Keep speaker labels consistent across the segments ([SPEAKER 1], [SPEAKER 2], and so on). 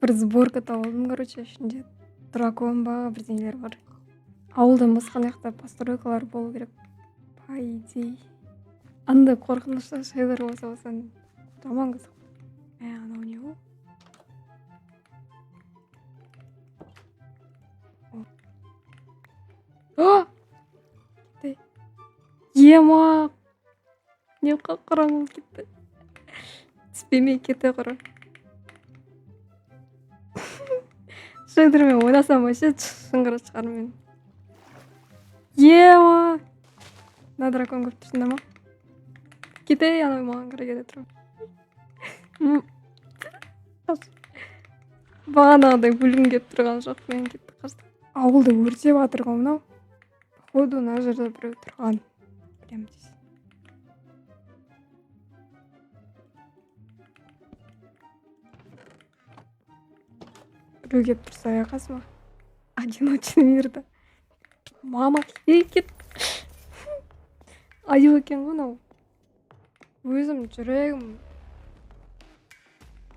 [SPEAKER 1] бір сборка табылдым, короче, ішінде дракон ба бірдеңелер бар. Ауылдан басқа жақта постройкалар болу керек, по идее. Андай қорқынышты шайлар болса болсаң жаман қызық. Анау не ол? Кетті. Ема! Не қақыран болып кетті. Түспемей кете құра. Шайдырмен ойнасам вообще шыңғыра шығар мен. Ема! На дракон көп тұрсында ма? Кетей, анау маған қарай келе тұрам. Бағанағыдай бүлгім кеп тұрған жоқ, мен кетті қашты. Ауылды өртеп атырған мынау. Походу, мына жерде біреу тұрған. Білем дейсің. Біреу кеп тұрса аяқасыма. Одиночный мирда. Мама, кет. Аю екен ғой мынау. Өзім жүрегім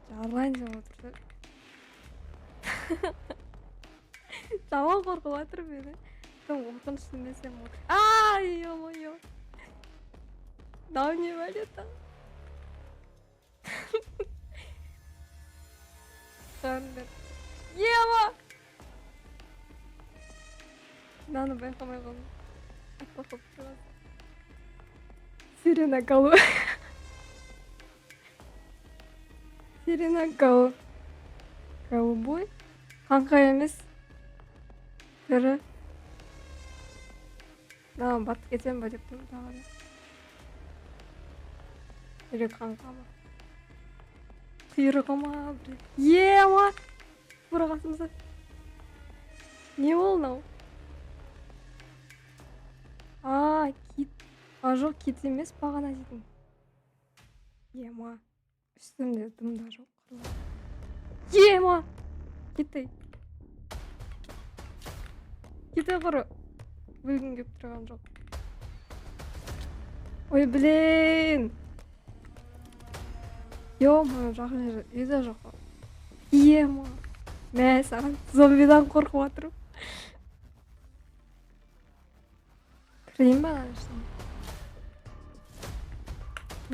[SPEAKER 1] жарылайын деп отырды. Жаман қорқып жатыр мені. Тым қорқынышты десем ғой. Ай, ё-моё. Мынау не бәлет? Жандар. Ема! Мынаны байқамай қалдым. Қорқып тұрған. Сирена Галу. Сирена Галу. Гаубой? Қаңқа емес. Түрі. Маған батып кетем ба деп тұрмын тағы. Жүрек қаңқа ма? Құйрығы ма? Ема! Бұра қасымызда. Не ол мынау? Кит. Жоқ, кит емес, бағана дейтін. Ема. Үстімде дымда жоқ. Ема! Кетей. Кете құры. Бүлгім кеп тұрған жоқ. Ой, блин! Ё-моё, жақын жер үйде жоқ. Ема! Мә, саған зомбидан қорқып атырып. Кірейін ба анаштан?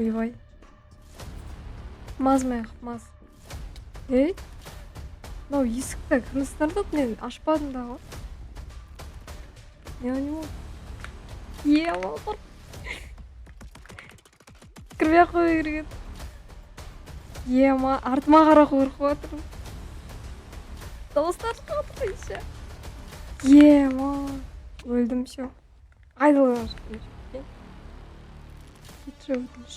[SPEAKER 1] Ойбай. Мазмай қып, маз. Ей? Мынау есікті кім сындырды? Мен ашпадым да ғой. Не ол? Ема, қорқ. Кірмей қой керген. Ема, артыма қара қорқып атырым. Дауыстар шығып қойшы. Ема, өлдім шо. Айдылған шықпен шықпен. Кетші өтініш.